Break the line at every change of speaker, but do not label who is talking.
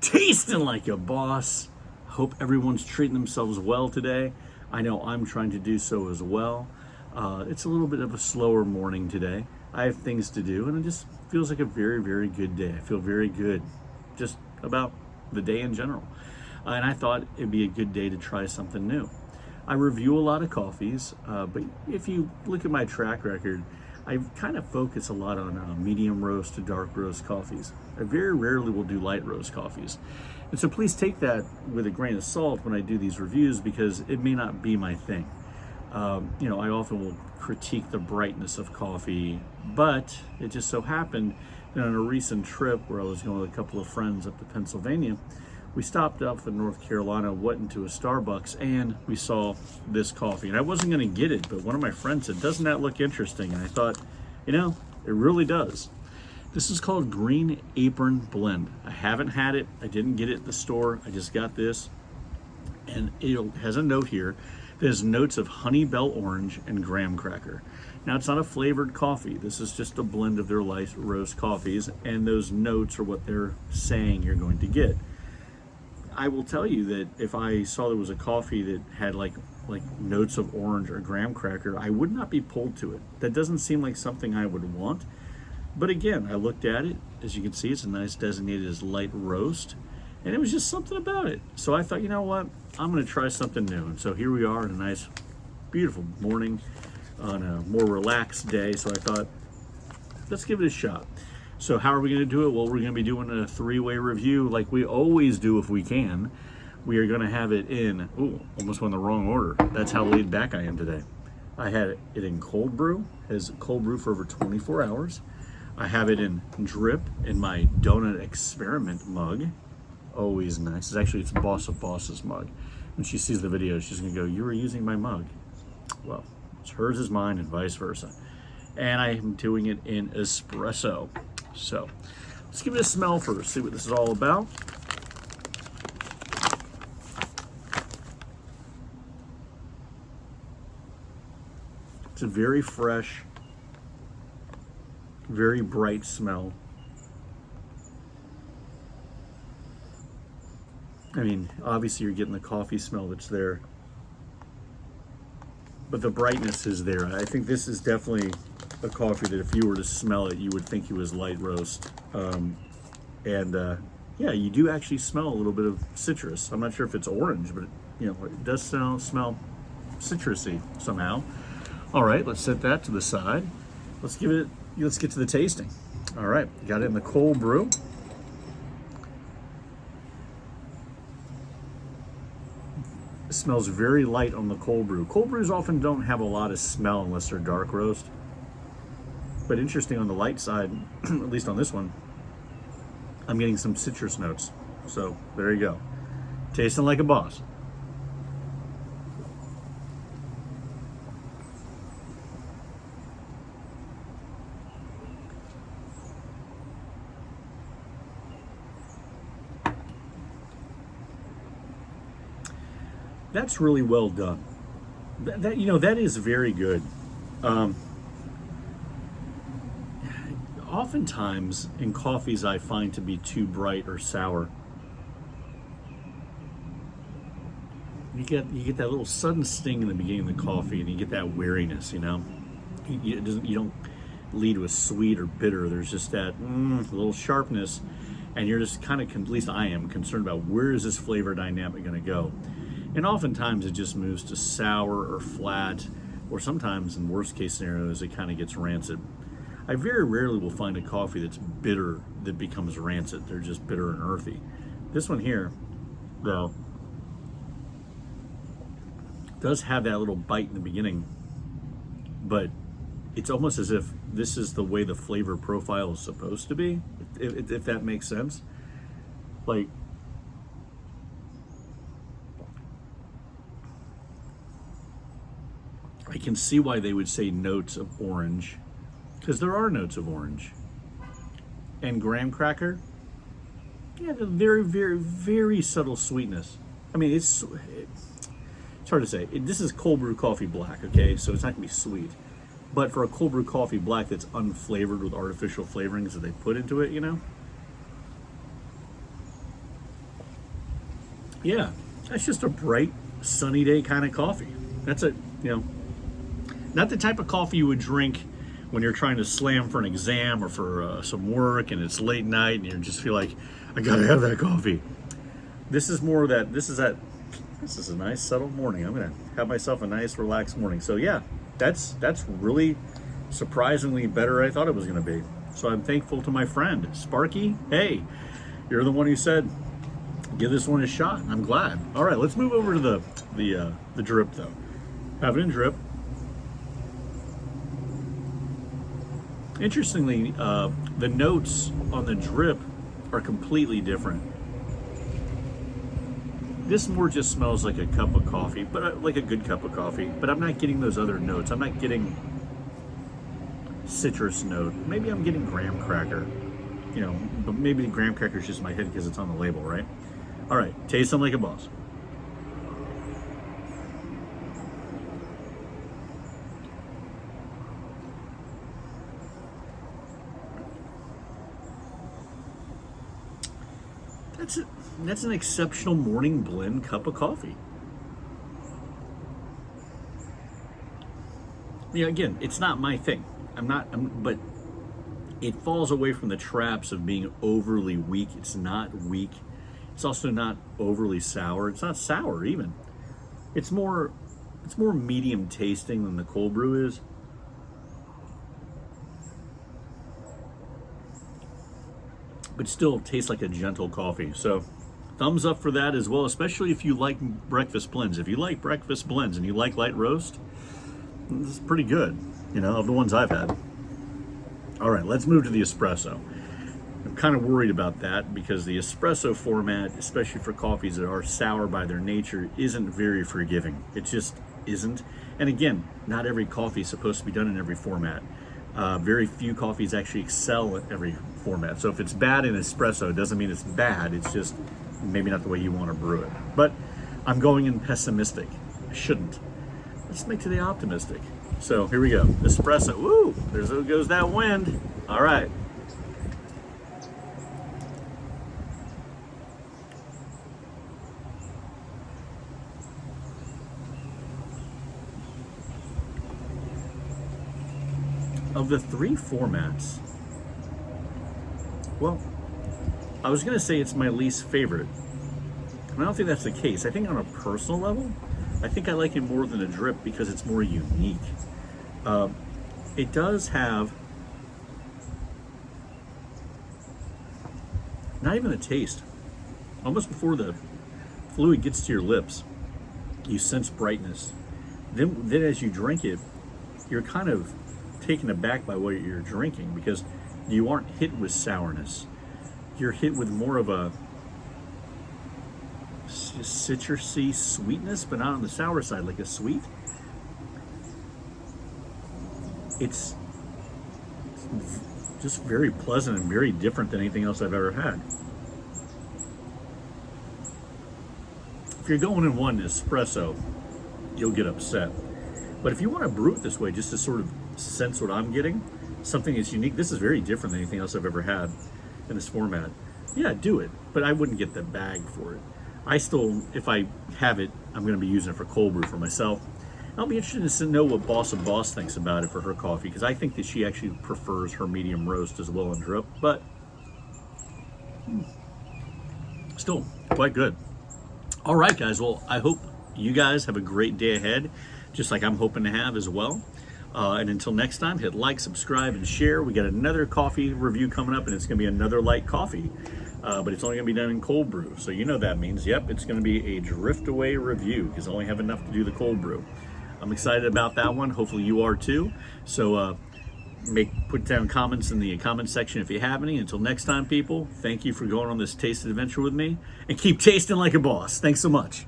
Tasting like a boss. Hope everyone's treating themselves well today. I know I'm trying to do so as well. It's a little bit of a slower morning today. I have things to do, and it just feels like a very, very good day. I feel very good just about the day in general. And I thought it'd be a good day to try something new. I review a lot of coffees, but if you look at my track record, I kind of focus a lot on medium roast to dark roast coffees. I very rarely will do light roast coffees. And so please take that with a grain of salt when I do these reviews, because it may not be my thing. I often will critique the brightness of coffee, but it just so happened that on a recent trip where I was going with a couple of friends up to Pennsylvania, we stopped up in North Carolina, went into a Starbucks, and we saw this coffee. And I wasn't going to get it, but one of my friends said, "Doesn't that look interesting?" And I thought, it really does. This is called Green Apron Blend. I haven't had it. I didn't get it at the store. I just got this. And it has a note here. There's notes of honey bell orange and graham cracker. Now, it's not a flavored coffee. This is just a blend of their light roast coffees, and those notes are what they're saying you're going to get. I will tell you that if I saw there was a coffee that had like notes of orange or graham cracker, I would not be pulled to it. That doesn't seem like something I would want. But again, I looked at it. As you can see, it's a nice designated as light roast. And it was just something about it. So I thought, you know what? I'm going to try something new. And so here we are on a nice, beautiful morning on a more relaxed day. So I thought, let's give it a shot. So how are we going to do it? Well, we're going to be doing a three-way review like we always do if we can. We are going to have it in, almost went in the wrong order. That's how laid back I am today. I had it in cold brew, has cold brew for over 24 hours. I have it in drip in my donut experiment mug. Always nice. It's Boss of Boss's mug. When she sees the video, she's going to go, "You were using my mug." Well, it's hers is mine and vice versa. And I am doing it in espresso. So let's give it a smell first, see what this is all about. It's a very fresh, very bright smell. I mean, obviously you're getting the coffee smell that's there, but the brightness is there. I think this is definitely a coffee that if you were to smell it, you would think it was light roast. Yeah, you do actually smell a little bit of citrus. I'm not sure if it's orange, but it does smell citrusy somehow. All right, let's set that to the side. Let's get to the tasting. All right, got it in the cold brew. It smells very light on the cold brew. Cold brews often don't have a lot of smell unless they're dark roast. But interesting on the light side, at least on this one, I'm getting some citrus notes. So there you go. Tasting like a boss. That's really well done. That is very good. Oftentimes in coffees I find to be too bright or sour. You get that little sudden sting in the beginning of the coffee, and you get that weariness. You don't lead with sweet or bitter. There's just that little sharpness, and you're just kind of, at least I am, concerned about where is this flavor dynamic going to go. And oftentimes it just moves to sour or flat, or sometimes in worst case scenarios it kind of gets rancid. I very rarely will find a coffee that's bitter that becomes rancid. They're just bitter and earthy. This one here, though, does have that little bite in the beginning, but it's almost as if this is the way the flavor profile is supposed to be, if that makes sense. Like, I can see why they would say notes of orange, because there are notes of orange. And graham cracker, the very, very, very subtle sweetness. I mean, it's hard to say. This is cold brew coffee black, okay? So it's not gonna be sweet. But for a cold brew coffee black that's unflavored with artificial flavorings that they put into it, Yeah, that's just a bright, sunny day kind of coffee. That's a, you know, not the type of coffee you would drink when you're trying to slam for an exam or for some work and it's late night and you just feel like, I gotta have that coffee. This is more of that, this is a nice subtle morning. I'm gonna have myself a nice relaxed morning. So yeah, that's really surprisingly better than I thought it was gonna be. So I'm thankful to my friend, Sparky. Hey, you're the one who said, give this one a shot. I'm glad. All right, let's move over to the drip though. Have it in drip. Interestingly, the notes on the drip are completely different. This more just smells like a cup of coffee, but like a good cup of coffee. But I'm not getting those other notes. I'm not getting citrus note. Maybe I'm getting graham cracker. You know, but maybe the graham cracker is just in my head because it's on the label, right? All right, taste them like a boss. That's an exceptional morning blend cup of coffee. You know, again, it's not my thing. But it falls away from the traps of being overly weak. It's not weak. It's also not overly sour. It's not sour even. It's more medium tasting than the cold brew is. But still tastes like a gentle coffee. So thumbs up for that as well, especially if you like breakfast blends. If you like breakfast blends and you like light roast, this is pretty good, you know, of the ones I've had. All right, let's move to the espresso. I'm kind of worried about that because the espresso format, especially for coffees that are sour by their nature, isn't very forgiving. It just isn't. And again, not every coffee is supposed to be done in every format. Very few coffees actually excel at every format. So if it's bad in espresso, it doesn't mean it's bad. It's just maybe not the way you want to brew it. But I'm going in pessimistic. I shouldn't. Let's make today optimistic. So here we go. Espresso. Woo! There goes that wind. All right. Of the three formats, well, I was going to say it's my least favorite. And I don't think that's the case. I think on a personal level, I think I like it more than a drip because it's more unique. It does have not even a taste. Almost before the fluid gets to your lips, you sense brightness. Then as you drink it, you're kind of taken aback by what you're drinking because you aren't hit with sourness. You're hit with more of a citrusy sweetness, but not on the sour side, like a sweet. It's just very pleasant and very different than anything else I've ever had. If you're going in one espresso, you'll get upset. But if you want to brew it this way, just to sort of sense what I'm getting, something that's unique, this is very different than anything else I've ever had in this format. Yeah, do it, but I wouldn't get the bag for it. I still, if I have it, I'm going to be using it for cold brew for myself. I'll be interested to know what Boss of Boss thinks about it for her coffee, because I think that she actually prefers her medium roast as well in drip, but still quite good. All right, guys. Well, I hope you guys have a great day ahead, just like I'm hoping to have as well. And until next time, hit like, subscribe, and share. We got another coffee review coming up, and it's going to be another light coffee, but it's only going to be done in cold brew. So you know that means, yep, it's going to be a drift away review because I only have enough to do the cold brew. I'm excited about that one. Hopefully you are too. So put down comments in the comment section if you have any. Until next time, people, thank you for going on this tasting adventure with me, and keep tasting like a boss. Thanks so much.